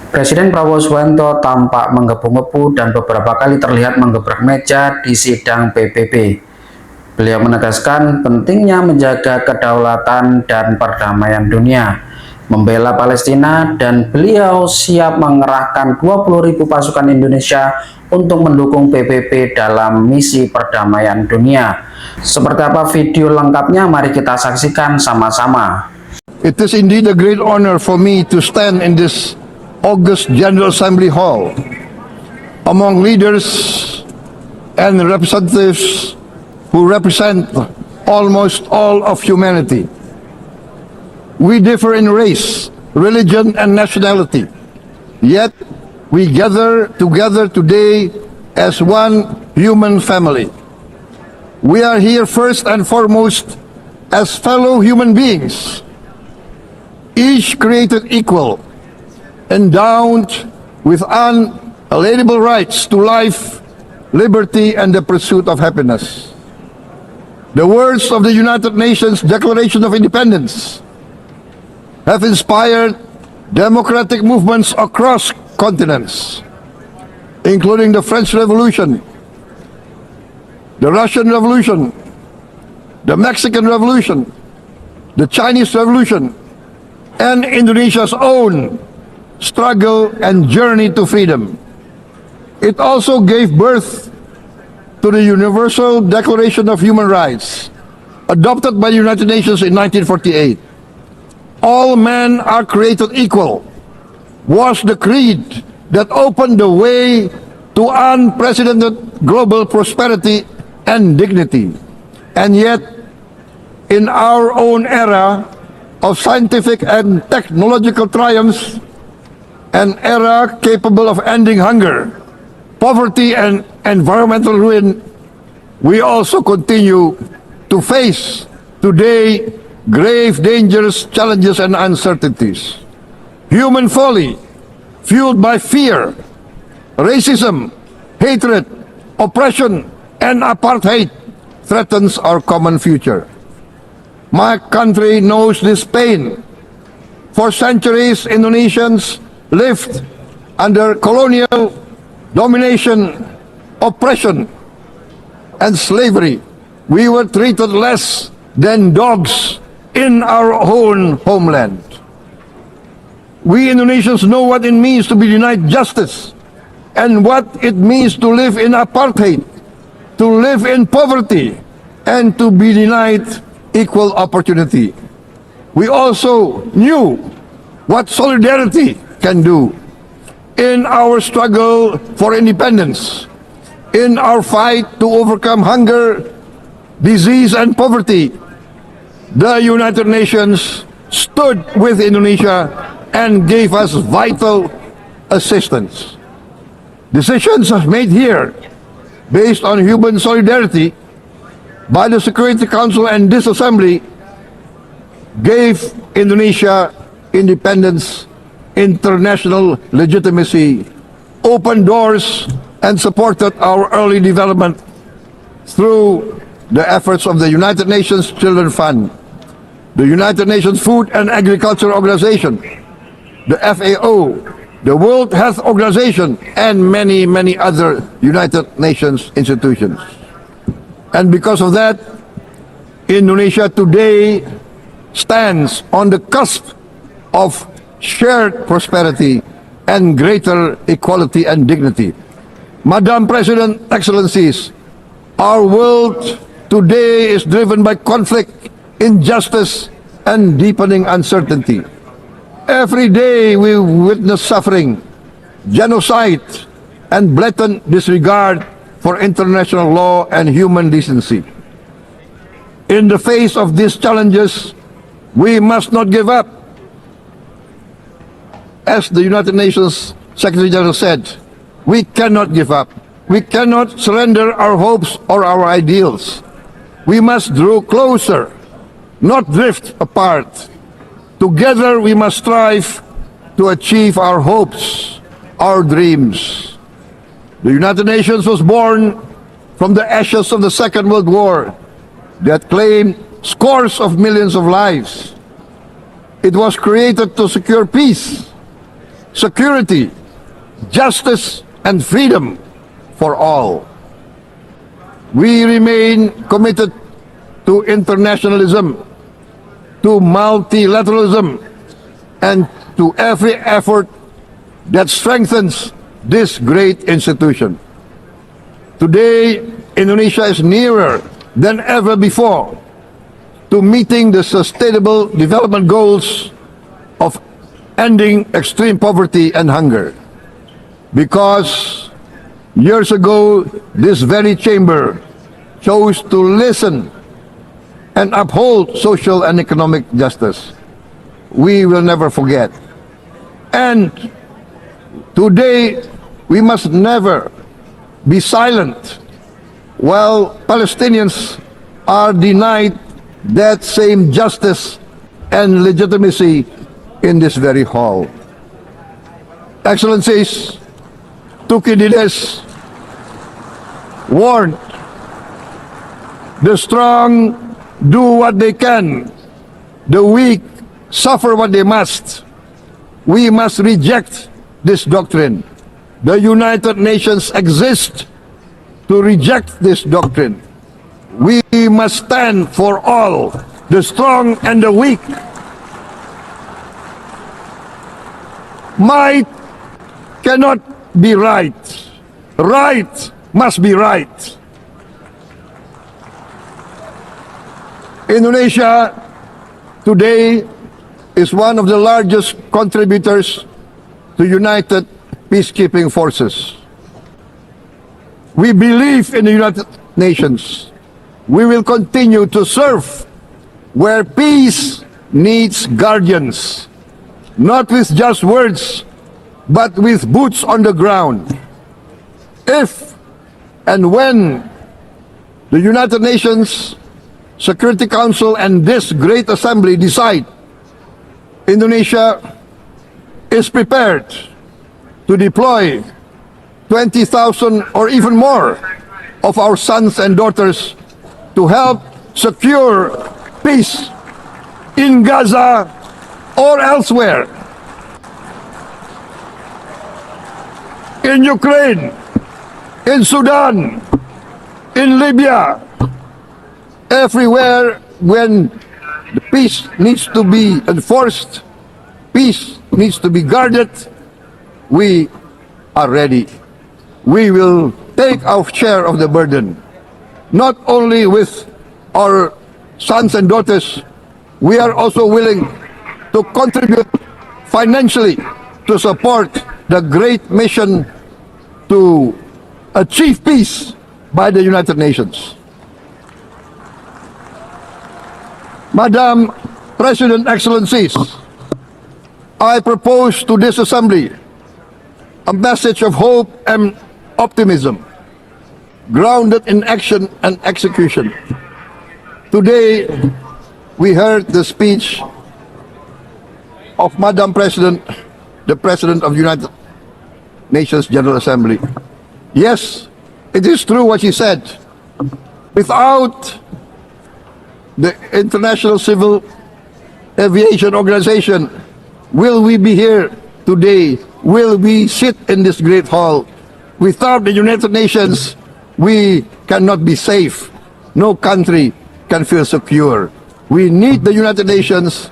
Presiden Prabowo tampak menggebu-gebu dan beberapa kali terlihat menggebrak meja di sidang PBB. Beliau menegaskan pentingnya menjaga kedaulatan dan perdamaian dunia, membela Palestina, dan beliau siap mengerahkan 20.000 pasukan Indonesia untuk mendukung PBB dalam misi perdamaian dunia. Seperti apa video lengkapnya? Mari kita saksikan sama-sama. It is indeed a great honor for me to stand in this August General Assembly Hall among leaders and representatives who represent almost all of humanity. We differ in race, religion, and nationality, yet we gather together today as one human family. We are here first and foremost as fellow human beings, each created equal, endowed with unalienable rights to life, liberty, and the pursuit of happiness. The words of the United Nations Declaration of Independence have inspired democratic movements across continents, including the French Revolution, the Russian Revolution, the Mexican Revolution, the Chinese Revolution, and Indonesia's own struggle and journey to freedom. It also gave birth to the Universal Declaration of Human Rights, adopted by the United Nations in 1948. All men are created equal was the creed that opened the way to unprecedented global prosperity and dignity. And yet, in our own era of scientific and technological triumphs, an era capable of ending hunger, poverty, and environmental ruin, we also continue to face today grave dangers, challenges, and uncertainties. Human folly, fueled by fear, racism, hatred, oppression, and apartheid, threatens our common future. My country knows this pain. For centuries, Indonesians lived under colonial domination, oppression, and slavery. We were treated less than dogs in our own homeland. We Indonesians know what it means to be denied justice and what it means to live in apartheid, to live in poverty, and to be denied equal opportunity. We also knew what solidarity can do in our struggle for independence, in our fight to overcome hunger, disease, and poverty. The United Nations stood with Indonesia and gave us vital assistance. Decisions made here based on human solidarity by the Security Council and this Assembly gave Indonesia independence, international legitimacy, opened doors, and supported our early development through the efforts of the United Nations Children Fund, the United Nations Food and Agriculture Organization, the FAO, the World Health Organization, and many, many other United Nations institutions. And because of that, Indonesia today stands on the cusp of shared prosperity and greater equality and dignity. Madam President, Excellencies, our world today is driven by conflict, injustice, and deepening uncertainty. Every day we witness suffering, genocide, and blatant disregard for international law and human decency. In the face of these challenges, we must not give up. As the United Nations Secretary General said, we cannot give up. We cannot surrender our hopes or our ideals. We must draw closer, not drift apart. Together we must strive to achieve our hopes, our dreams. The United Nations was born from the ashes of the Second World War that claimed scores of millions of lives. It was created to secure peace, security, justice, and freedom for all. We remain committed to internationalism, to multilateralism, and to every effort that strengthens this great institution. Today, Indonesia is nearer than ever before to meeting the sustainable development goals of ending extreme poverty and hunger. Because years ago, this very chamber chose to listen and uphold social and economic justice. We will never forget. And today, we must never be silent while Palestinians are denied that same justice and legitimacy in this very hall. Excellencies, Thucydides warned, the strong do what they can, the weak suffer what they must. We must reject this doctrine. The United Nations exist to reject this doctrine. We must stand for all, the strong and the weak. Might cannot be right. Right must be right. Indonesia today is one of the largest contributors to United Peacekeeping Forces. We believe in the United Nations. We will continue to serve where peace needs guardians, not with just words, but with boots on the ground. If and when the United Nations Security Council and this great assembly decide Indonesia is prepared to deploy 20,000 or even more of our sons and daughters to help secure peace in Gaza or elsewhere, in Ukraine, in Sudan, in Libya, everywhere when the peace needs to be enforced, peace needs to be guarded, we are ready. We will take our share of the burden, not only with our sons and daughters, we are also willing to contribute financially to support the great mission to achieve peace by the United Nations. Madam President, Excellencies, I propose to this Assembly a message of hope and optimism, grounded in action and execution. Today, we heard the speech of Madam President, the President of the United Nations General Assembly. Yes, it is true what she said. Without the International Civil Aviation Organization, will we be here today? Will we sit in this great hall? Without the United Nations, we cannot be safe. No country can feel secure. We need the United Nations,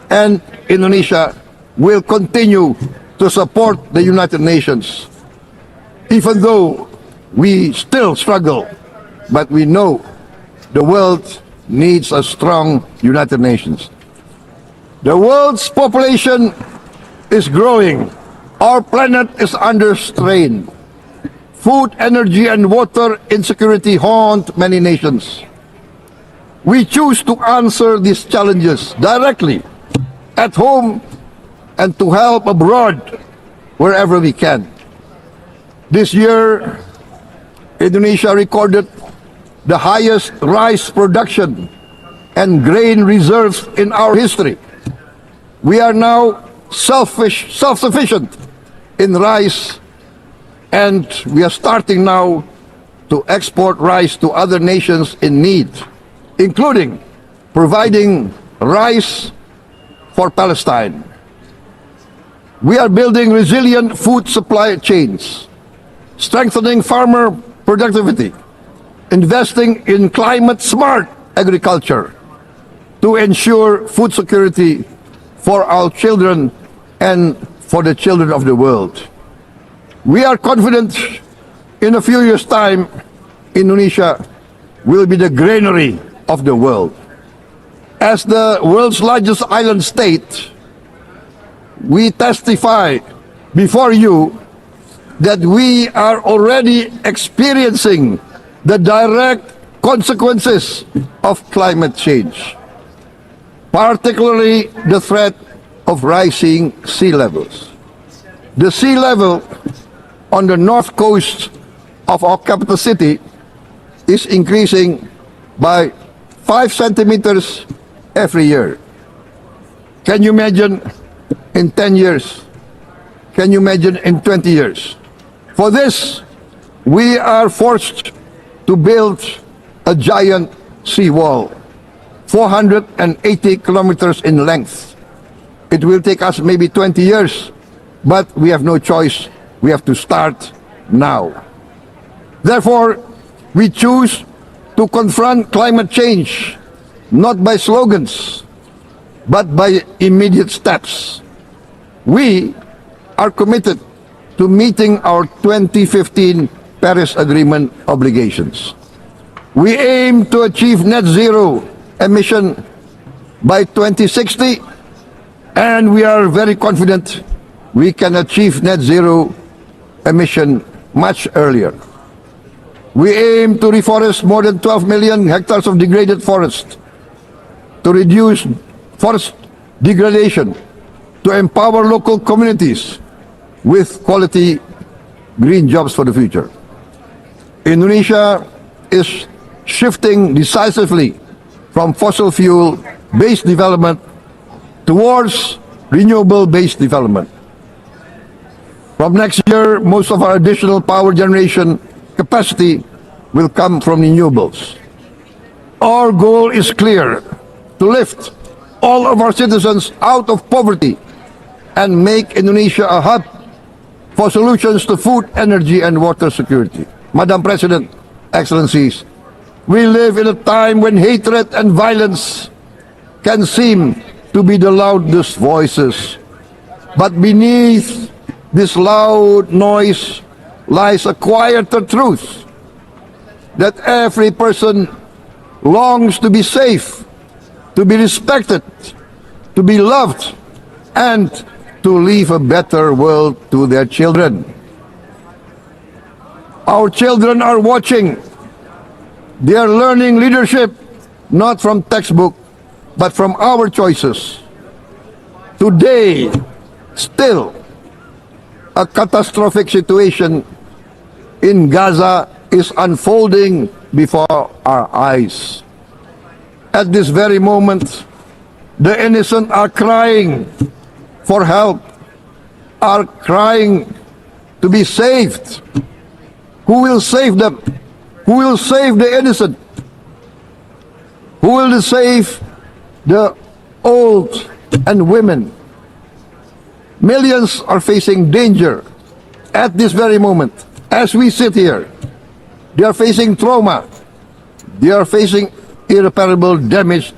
and Indonesia will continue to support the United Nations. Even though we still struggle, but we know the world needs a strong United Nations. The world's population is growing. Our planet is under strain. Food, energy, and water insecurity haunt many nations. We choose to answer these challenges directly at home and to help abroad wherever we can. This year, Indonesia recorded the highest rice production and grain reserves in our history. We are now self-sufficient in rice, and we are starting now to export rice to other nations in need, including providing rice for Palestine. We are building resilient food supply chains, strengthening farmer productivity, investing in climate-smart agriculture to ensure food security for our children and for the children of the world. We are confident in a few years' time, Indonesia will be the granary of the world. As the world's largest island state, we testify before you that we are already experiencing the direct consequences of climate change, particularly the threat of rising sea levels. The sea level on the north coast of our capital city is increasing by 5 centimeters every year. Can you imagine in 10 years? Can you imagine in 20 years? For this, we are forced to build a giant seawall, 480 kilometers in length. It will take us maybe 20 years, but we have no choice. We have to start now. Therefore, we choose to confront climate change not by slogans, but by immediate steps. We are committed to meeting our 2015 Paris Agreement obligations. We aim to achieve net zero emission by 2060, and we are very confident we can achieve net zero emission much earlier. We aim to reforest more than 12 million hectares of degraded forest, to reduce forest degradation, to empower local communities with quality green jobs for the future. Indonesia is shifting decisively from fossil fuel-based development towards renewable-based development. From next year, most of our additional power generation capacity will come from renewables. Our goal is clear: to lift all of our citizens out of poverty and make Indonesia a hub for solutions to food, energy, and water security. Madam President, Excellencies, we live in a time when hatred and violence can seem to be the loudest voices. But beneath this loud noise lies a quieter truth, that every person longs to be safe, to be respected, to be loved, and to leave a better world to their children. Our children are watching. They are learning leadership not from textbook, but from our choices. Today, still, a catastrophic situation in Gaza is unfolding before our eyes. At this very moment, the innocent are crying for help, are crying to be saved. Who will save them? Who will save the innocent? Who will save the old and women? Millions are facing danger at this very moment. As we sit here, they are facing trauma. They are facing irreparable damage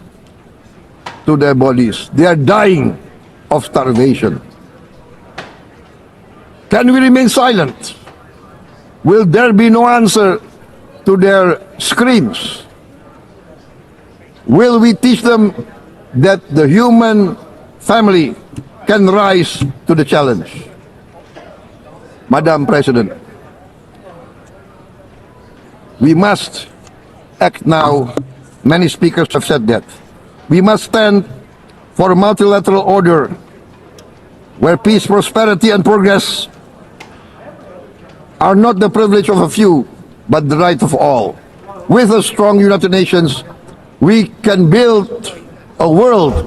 to their bodies. They are dying of starvation. Can we remain silent? Will there be no answer to their screams? Will we teach them that the human family can rise to the challenge? Madam President, we must act now. Many speakers have said that. We must stand for a multilateral order where peace, prosperity, and progress are not the privilege of a few, but the right of all. With a strong United Nations, we can build a world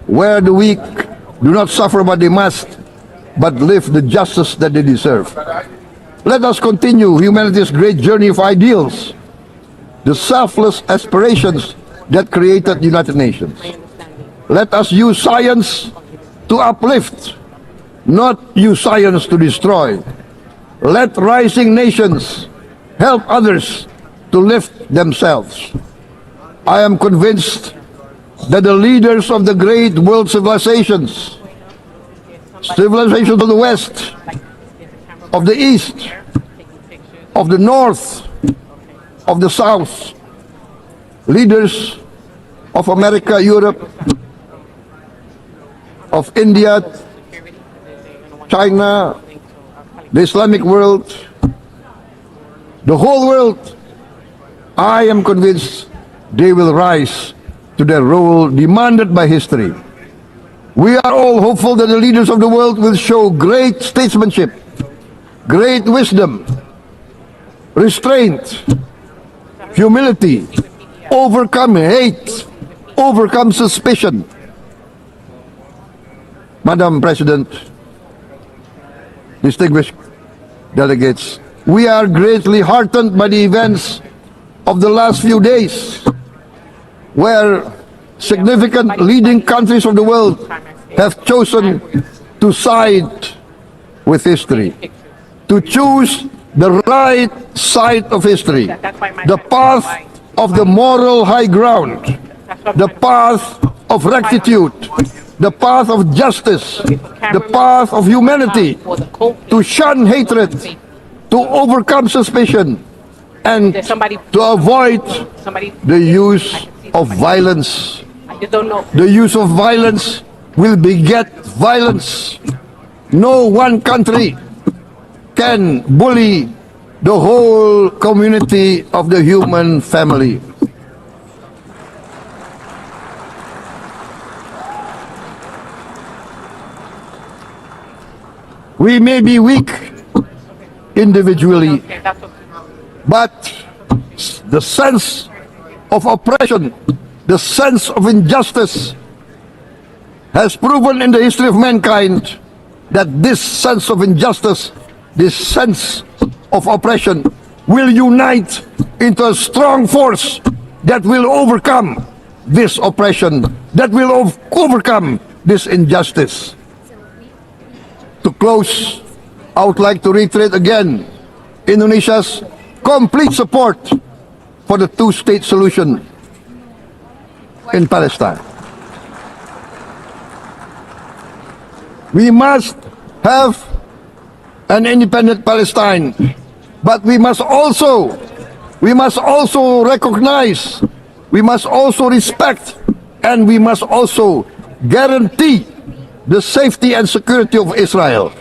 where the weak do not suffer what they must, but live the justice that they deserve. Let us continue humanity's great journey of ideals, the selfless aspirations that created the United Nations. Let us use science to uplift not use science to destroy. Let rising nations help others to lift themselves. I am convinced that the leaders of the great world civilizations of the West, of the East, of the North, of the South, leaders of America, Europe, of India, China, the Islamic world, the whole world, I am convinced they will rise to their role demanded by history. We are all hopeful that the leaders of the world will show great statesmanship, great wisdom, restraint, humility, overcome hate, overcome suspicion. Madam President, distinguished delegates, we are greatly heartened by the events of the last few days, where significant leading countries of the world have chosen to side with history, to choose the right side of history, the path of the moral high ground, the path of rectitude, the path of justice, the path of humanity, to shun hatred, to overcome suspicion, and to avoid the use of violence. The use of violence will beget violence. No one country can bully the whole community of the human family. We may be weak individually, but the sense of oppression, the sense of injustice has proven in the history of mankind that this sense of injustice, this sense of oppression will unite into a strong force that will overcome this oppression, that will overcome this injustice. To close, I would like to reiterate again Indonesia's complete support for the two-state solution in Palestine. We must have an independent Palestine, but we must also recognize, we must also respect, and we must also guarantee the safety and security of Israel.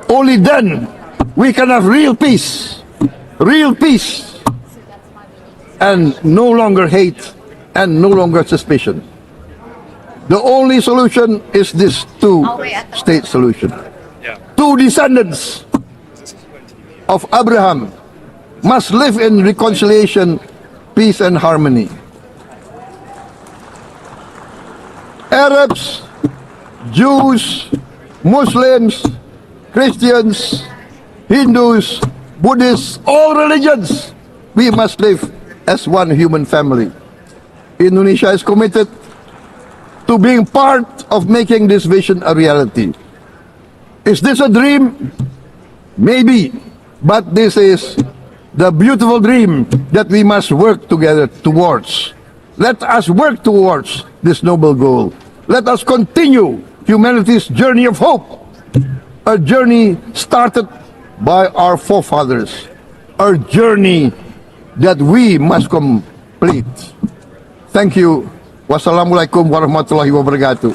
Only then we can have real peace, and no longer hate and no longer suspicion. The only solution is this two-state solution. Two descendants of Abraham must live in reconciliation, peace, and harmony. Arabs, Jews, Muslims, Christians, Hindus, Buddhists, all religions, we must live as one human family. Indonesia is committed to being part of making this vision a reality. Is this a dream? Maybe, but this is the beautiful dream that we must work together towards. Let us work towards this noble goal. Let us continue humanity's journey of hope, a journey started by our forefathers, a journey that we must complete. Thank you. Wassalamualaikum warahmatullahi wabarakatuh.